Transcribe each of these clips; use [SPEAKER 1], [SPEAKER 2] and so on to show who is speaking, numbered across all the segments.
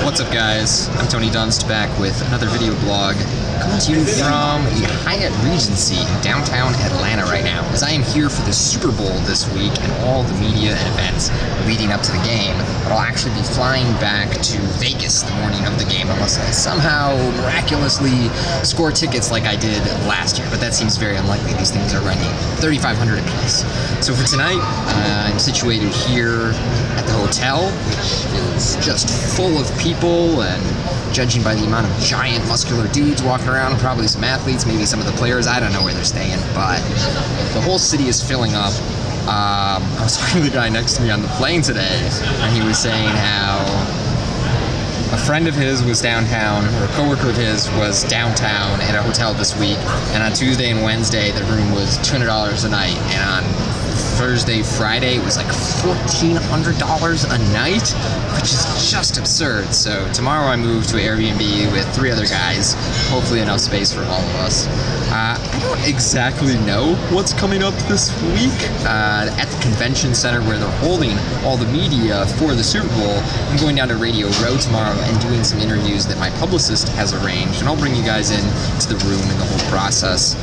[SPEAKER 1] What's up, guys? I'm Tony Dunst, back with another video blog coming to you from the Hyatt Regency in downtown Atlanta right now, as I am here for the Super Bowl this week and all the media and events leading up to the game. But I'll actually be flying back to Vegas the morning of the game unless I somehow miraculously score tickets like I did last year. But that seems very unlikely. These things are running $3,500 a piece. So for tonight, I'm situated here at the hotel, which is just full of people, and judging by the amount of giant muscular dudes walking around, probably some athletes, maybe some of the players, I don't know where they're staying, but the whole city is filling up. I was talking to the guy next to me on the plane today, and he was saying how a friend of his was downtown, or a coworker of his was downtown at a hotel this week, and on Tuesday and Wednesday the room was $200 a night, and on Thursday, Friday, it was like $1,400 a night, which is just absurd. So tomorrow I move to an Airbnb with 3 other guys, hopefully enough space for all of us. I don't exactly know what's coming up this week. At the convention center where they're holding all the media for the Super Bowl, I'm going down to Radio Row tomorrow and doing some interviews that my publicist has arranged, and I'll bring you guys in to the room and the whole process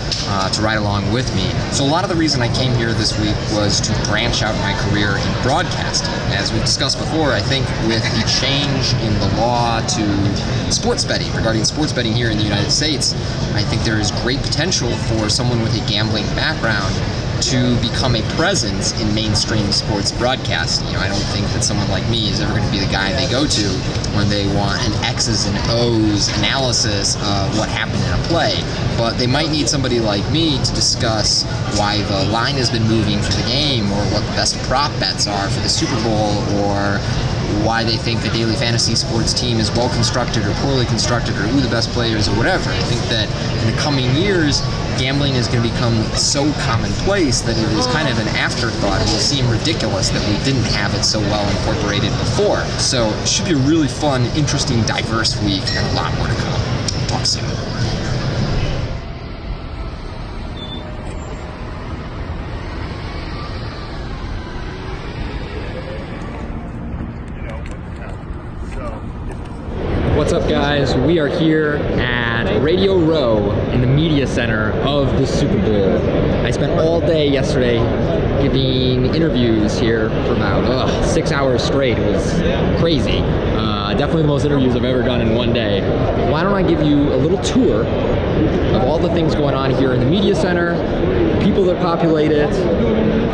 [SPEAKER 1] to ride along with me. So a lot of the reason I came here this week was to branch out my career in broadcasting. As we've discussed before, I think with the change in the law to sports betting, regarding sports betting here in the United States, I think there is great potential for someone with a gambling background to become a presence in mainstream sports broadcasting. I don't think that someone like me is ever going to be the guy they go to when they want an X's and O's analysis of what happened in a play. But they might need somebody like me to discuss why the line has been moving for the game, or what the best prop bets are for the Super Bowl, or why they think the daily fantasy sports team is well constructed or poorly constructed, or who the best players, or whatever. I think that in the coming years, gambling is going to become so commonplace that it is kind of an afterthought. It will seem ridiculous that we didn't have it so well incorporated before. So it should be a really fun, interesting, diverse week, and a lot more to come. Talk soon. What's up, guys? We are here at Radio Row in the media center of the Super Bowl. I spent all day yesterday giving interviews here for about 6 hours straight. It was crazy. Definitely the most interviews I've ever done in one day. Why don't I give you a little tour of all the things going on here in the media center, the people that populate it,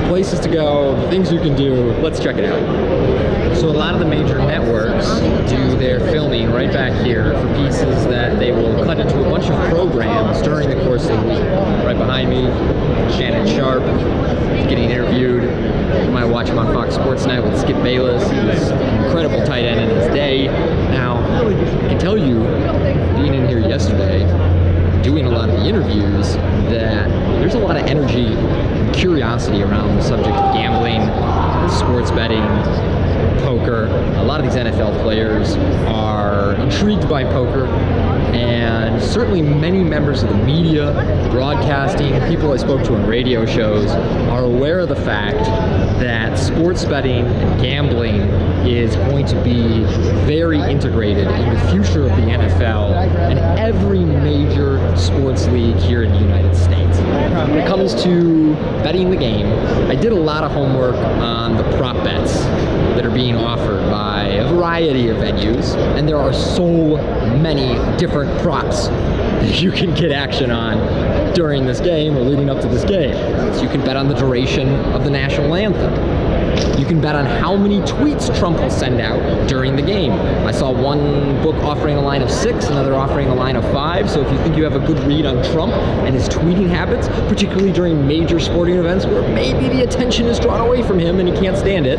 [SPEAKER 1] places to go, the things you can do. Let's check it out. So a lot of the major networks do their filming right back here for pieces that they will cut into a bunch of programs during the course of the week. Right behind me, Shannon Sharp getting interviewed. You might watch him on Fox Sports Night with Skip Bayless. He's an incredible tight end in his day. Now, I can tell you, being in here yesterday, doing a lot of the interviews, that there's a lot of energy and curiosity around the subject of gambling, sports betting, poker. A lot of these NFL players are intrigued by poker, and certainly many members of the media, broadcasting, people I spoke to on radio shows are aware of the fact that sports betting and gambling is going to be very integrated in the future of the NFL and every major sports league here in the United States. When it comes to betting the game, I did a lot of homework on the prop bets that are being offered by a variety of venues, and there are so many different props that you can get action on during this game or leading up to this game. So you can bet on the duration of the national anthem. You can bet on how many tweets Trump will send out during the game. I saw one book offering a line of 6, another offering a line of 5. So if you think you have a good read on Trump and his tweeting habits, particularly during major sporting events where maybe the attention is drawn away from him and he can't stand it,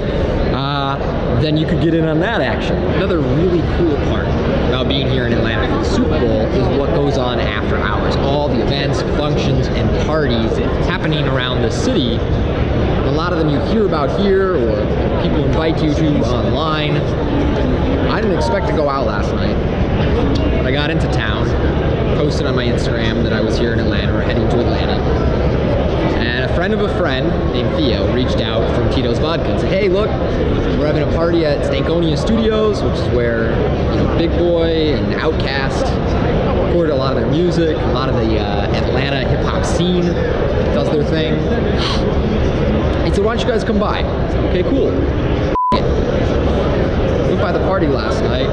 [SPEAKER 1] then you could get in on that action. Another really cool part about being here in Atlanta for the Super Bowl is what goes on after hours. All the events, functions, and parties happening around the city. A lot of them you hear about here, or people invite you to online. I didn't expect to go out last night, but I got into town, posted on my Instagram that I was here in Atlanta, or heading to Atlanta. And a friend of a friend named Theo reached out from Tito's Vodka and said, hey, look, we're having a party at Stankonia Studios, which is where Big Boy and Outkast. Recorded a lot of their music, a lot of the Atlanta hip-hop scene does their thing. He said, why don't you guys come by? Okay, cool. Went by the party last night.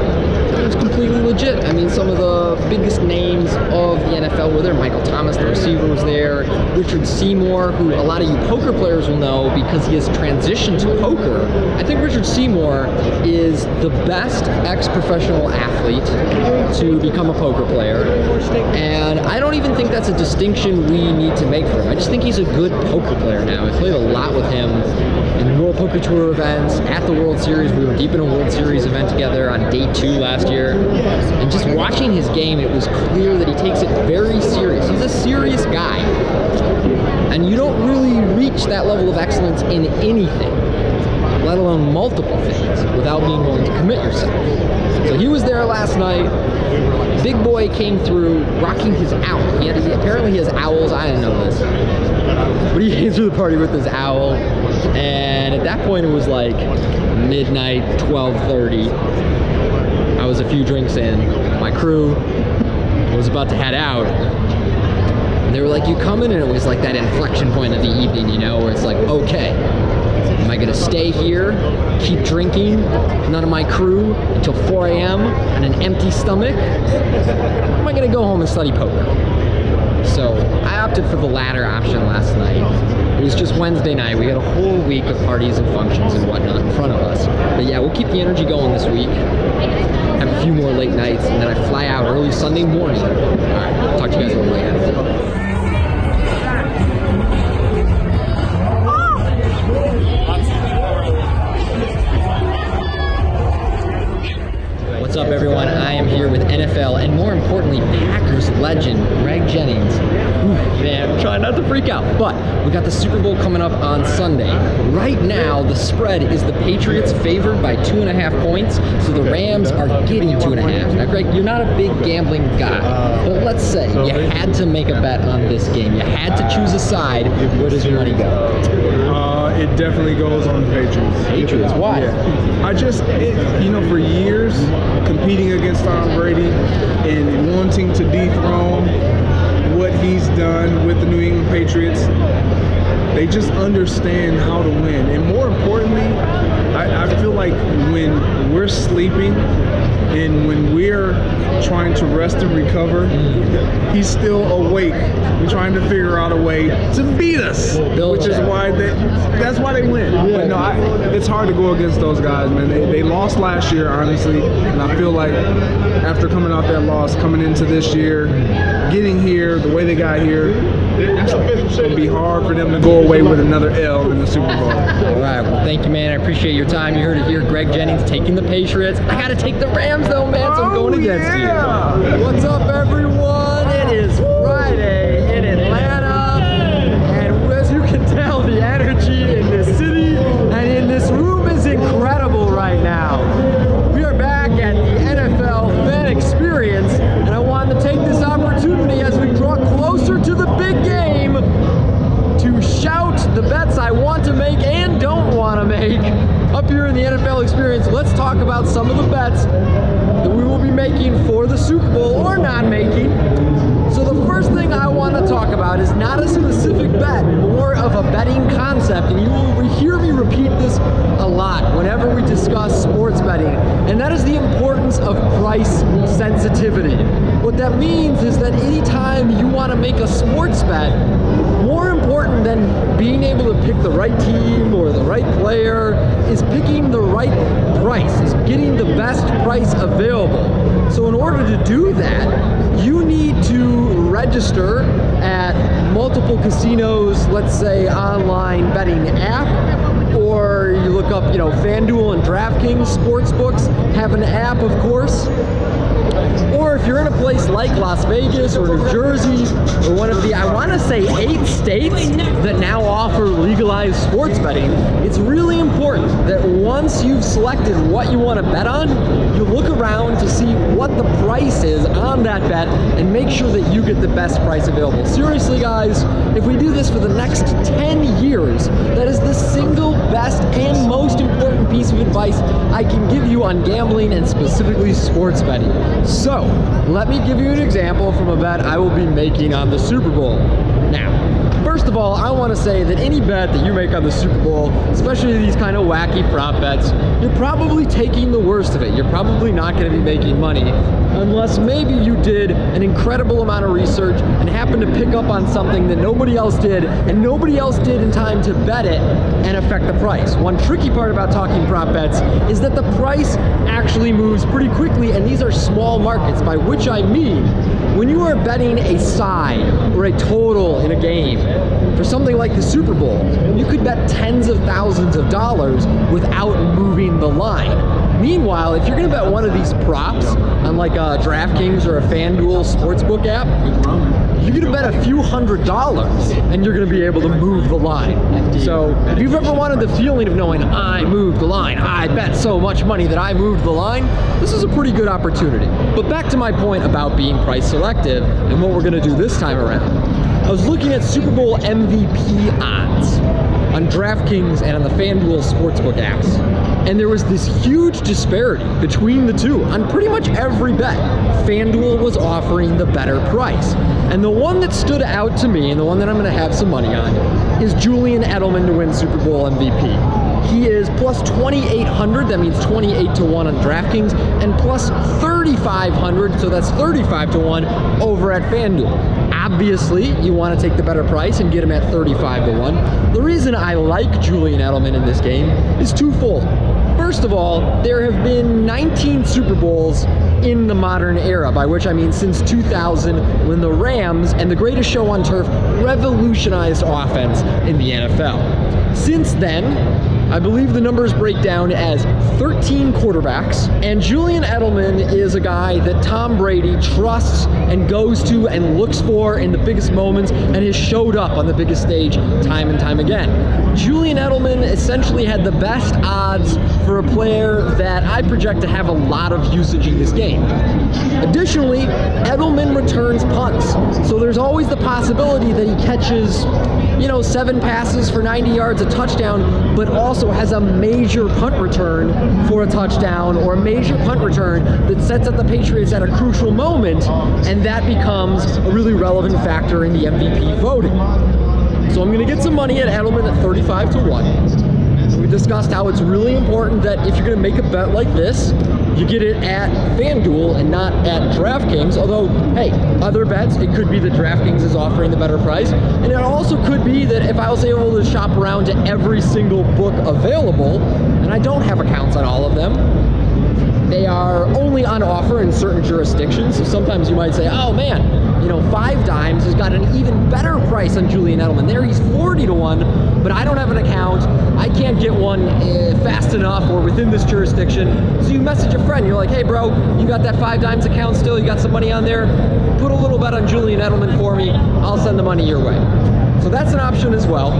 [SPEAKER 1] It was completely legit. I mean, some of the biggest names of the NFL were there. Michael Thomas, the receiver, was there. Richard Seymour, who a lot of you poker players will know because he has transitioned to poker. I think Richard Seymour is the best ex-professional athlete to become a poker player. And I don't even think that's a distinction we need to make for him. I just think he's a good poker player now. I played a lot with him in the World Poker Tour events, at the World Series. We were deep in a World Series event together on day 2 last year. And just watching his game, it was clear that he takes it very serious. He's a serious guy. And you don't really reach that level of excellence in anything, let alone multiple things, without being willing to commit yourself. So he was there last night. Big Boy came through rocking his owl. Apparently he has owls. I didn't know this. But he came through the party with his owl. And at that point it was like midnight, 12:30. I was a few drinks in. My crew was about to head out. And they were like, you coming? And it was like that inflection point of the evening, you know, where it's like, okay, am I gonna stay here, keep drinking, none of my crew until 4 a.m. on an empty stomach? Or am I gonna go home and study poker? So I opted for the latter option last night. It was just Wednesday night. We had a whole week of parties and functions and whatnot in front of us. But yeah, we'll keep the energy going this week. Have a few more late nights, and then I fly out early Sunday morning. All right, talk to you guys a little later. What's up, everyone? I am here with NFL and, more importantly, Packers legend Greg Jennings. Ooh, man, I'm trying not to freak out, but we got the Super Bowl coming up on Sunday. Right now, the spread is the Patriots favored by 2.5 points, so the Rams are getting 2.5. Now, Greg, you're not a big gambling guy, but let's say you had to make a bet on this game. You had to choose a side. Where does your money go?
[SPEAKER 2] It definitely goes on the Patriots.
[SPEAKER 1] Patriots? Why?
[SPEAKER 2] Yeah. You know, for years, competing against Tom Brady and wanting to dethrone what he's done with the New England Patriots, they just understand how to win. And more importantly, I feel like when we're sleeping and when we're trying to rest and recover, he's still awake and trying to figure out a way to beat us, which is why that's why they win. But no, it's hard to go against those guys, man. They lost last year, honestly, and I feel like after coming off that loss, coming into this year, getting here, the way they got here, it's going to be hard for them to go away with another L in the Super Bowl.
[SPEAKER 1] All right, well, thank you, man. I appreciate your time. You heard it here. Greg Jennings taking the Patriots. I got to take the Rams, though, man, so I'm going against you. What's up, everyone? It is Friday in Atlanta, and as you can tell, the energy in this city and in this room is incredible right now. We are back at the NFL Fan Experience, and I wanted to take this opportunity as we draw closer to the big game to shout the bets I want to make and don't want to make up here in the NFL Experience. Let's talk about some of the bets that we will be making for the Super Bowl or not making. So the first thing I want to talk about is not a specific bet, more of a betting concept, and you will hear me repeat this a lot whenever we discuss sports betting, and that is the importance of price sensitivity. What that means is that anytime you want to make a sports bet, more important than being able to pick the right team or the right player is picking the right price, is getting the best price available. So in order to do that, you need to register at multiple casinos, let's say online betting app, or you look up, FanDuel and DraftKings sportsbooks have an app, of course. Or if you're in a place like Las Vegas or New Jersey or one of the, I want to say 8 states that now offer legalized sports betting, it's really important that once you've selected what you want to bet on, you look around to see what the price is on on that bet and make sure that you get the best price available. Seriously, guys, if we do this for the next 10 years, that is the single best and most important piece of advice I can give you on gambling and specifically sports betting. So, let me give you an example from a bet I will be making on the Super Bowl. Now, first of all, I want to say that any bet that you make on the Super Bowl, especially these kind of wacky prop bets, you're probably taking the worst of it. You're probably not going to be making money unless maybe you did an incredible amount of research and happened to pick up on something that nobody else did and nobody else did in time to bet it and affect the price. One tricky part about talking prop bets is that the price actually moves pretty quickly, and these are small markets, by which I mean when you are betting a side or a total in a game for something like the Super Bowl, you could bet tens of thousands of dollars without moving the line. Meanwhile, if you're going to bet one of these props on like a DraftKings or a FanDuel sportsbook app, you're going to bet a few $100s and you're going to be able to move the line. So if you've ever wanted the feeling of knowing I moved the line, I bet so much money that I moved the line, this is a pretty good opportunity. But back to my point about being price selective and what we're going to do this time around. I was looking at Super Bowl MVP odds on DraftKings and on the FanDuel sportsbook apps, and there was this huge disparity between the two on pretty much every bet. FanDuel was offering the better price, and the one that stood out to me and the one that I'm going to have some money on is Julian Edelman to win Super Bowl MVP. He is plus 2,800, that means 28 to 1 on DraftKings, and plus 3,500, so that's 35 to 1 over at FanDuel. Obviously, you want to take the better price and get him at 35 to 1. The reason I like Julian Edelman in this game is twofold. First of all, there have been 19 Super Bowls in the modern era, by which I mean since 2000, when the Rams and the greatest show on turf revolutionized offense in the NFL. Since then, I believe the numbers break down as 13 quarterbacks, and Julian Edelman is a guy that Tom Brady trusts and goes to and looks for in the biggest moments and has showed up on the biggest stage time and time again. Julian Edelman essentially had the best odds for a player that I project to have a lot of usage in this game. Additionally, Edelman returns punts, so there's always the possibility that he catches 7 passes for 90 yards, a touchdown, but also has a major punt return for a touchdown or a major punt return that sets up the Patriots at a crucial moment, and that becomes a really relevant factor in the MVP voting. So I'm going to get some money at Edelman at 35 to 1. We discussed how it's really important that if you're going to make a bet like this, you get it at FanDuel and not at DraftKings. Although, hey, other bets, it could be that DraftKings is offering the better price. And it also could be that if I was able to shop around to every single book available, and I don't have accounts on all of them, they are only on offer in certain jurisdictions. So sometimes you might say, oh man, Five Dimes has got an even better price on Julian Edelman. There he's 40 to 1, but I don't have an account. I can't get one fast enough or within this jurisdiction. So you message a friend, you're like, hey bro, you got that Five Dimes account still? You got some money on there? Put a little bet on Julian Edelman for me. I'll send the money your way. So that's an option as well.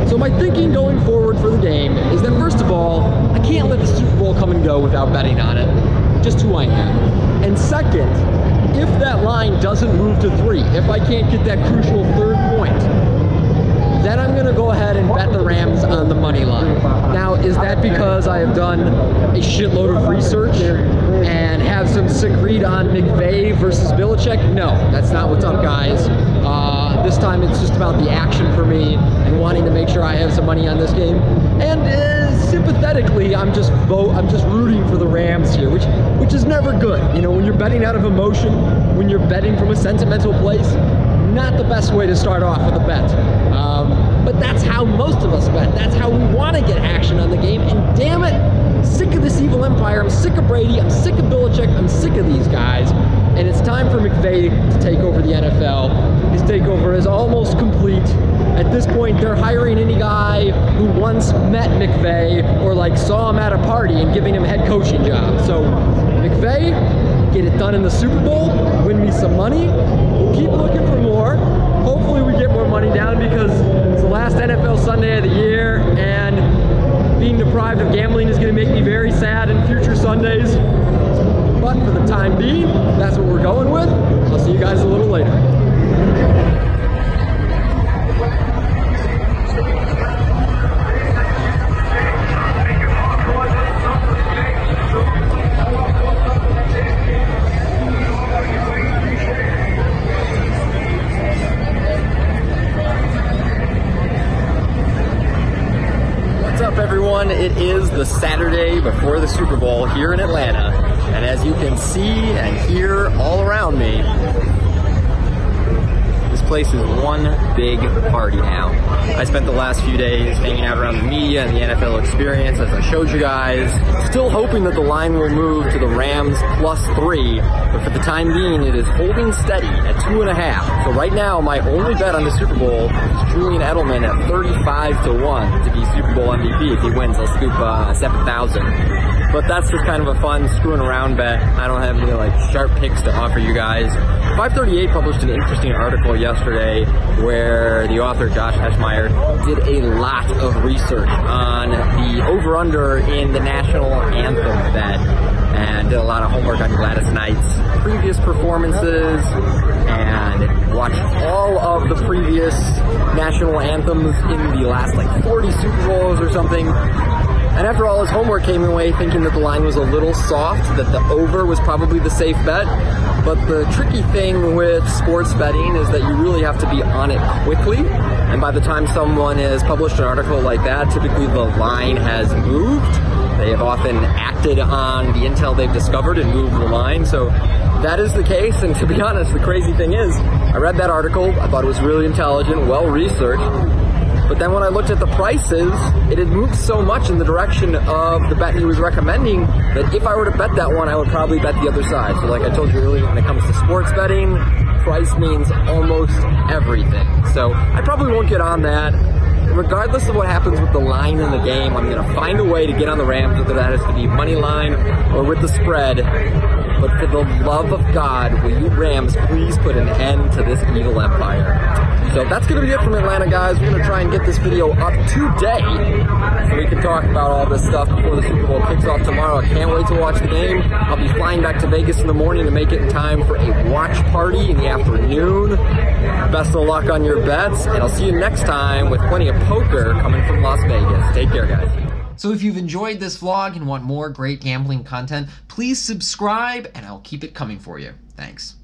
[SPEAKER 1] So my thinking going forward for the game is that first of all, I can't let the Super Bowl come and go without betting on it. Just who I am. And second, if that line doesn't move to 3, if I can't get that crucial third point, then I'm going to go ahead and bet the Rams on the money line. Now, is that because I have done a shitload of research and have some sick read on McVay versus Belichick? No, that's not what's up, guys. This time it's just about the action for me and wanting to make sure I have some money on this game. And sympathetically, I'm just rooting for the Rams here, which is never good. When you're betting out of emotion, when you're betting from a sentimental place, not the best way to start off with a bet. But that's how most of us bet. That's how we want to get action on the game. And damn it, I'm sick of this evil empire. I'm sick of Brady. I'm sick of Belichick. I'm sick of these guys. And it's time for McVay to take over the NFL. His takeover is almost complete. At this point, they're hiring any guy who once met McVay or saw him at a party and giving him a head coaching job. So McVay, get it done in the Super Bowl, win me some money. We'll keep looking for more. Hopefully we get more money down because it's the last NFL Sunday of the year, and being deprived of gambling is going to make me very sad in future Sundays. But for the time time being, that's what we're going with. I'll see you guys a little later. Everyone, it is the Saturday before the Super Bowl here in Atlanta, and as you can see and hear all around me, this place is one big party now. I spent the last few days hanging out around the media and the NFL experience, as I showed you guys, still hoping that the line will move to the Rams +3, but for the time being, it is holding steady at 2.5. So right now, my only bet on the Super Bowl is Julian Edelman at 35-1 to be Super Bowl MVP. If he wins, I'll scoop 7,000. But that's just kind of a fun screwing around bet. I don't have any like sharp picks to offer you guys. 538 published an interesting article yesterday where the author Josh Eschmeyer did a lot of research on the over-under in the national anthem bet and did a lot of homework on Gladys Knight's previous performances and watched all of the previous national anthems in the last like 40 Super Bowls or something. And after all his homework, came away thinking that the line was a little soft, that the over was probably the safe bet. But the tricky thing with sports betting is that you really have to be on it quickly. And by the time someone has published an article like that, typically the line has moved. They have often acted on the intel they've discovered and moved the line. So that is the case. And to be honest, the crazy thing is, I read that article. I thought it was really intelligent, well-researched. But then when I looked at the prices, it had moved so much in the direction of the bet he was recommending that if I were to bet that one, I would probably bet the other side. So like I told you earlier, when it comes to sports betting, price means almost everything. So I probably won't get on that. Regardless of what happens with the line in the game, I'm going to find a way to get on the Rams, whether that has to be money line or with the spread. But for the love of God, will you Rams please put an end to this evil empire? So that's going to be it from Atlanta, guys. We're going to try and get this video up today so we can talk about all this stuff before the Super Bowl kicks off tomorrow. I can't wait to watch the game. I'll be flying back to Vegas in the morning to make it in time for a watch party in the afternoon. Best of luck on your bets, and I'll see you next time with plenty of poker coming from Las Vegas. Take care, guys. So if you've enjoyed this vlog and want more great gambling content, please subscribe and I'll keep it coming for you. Thanks.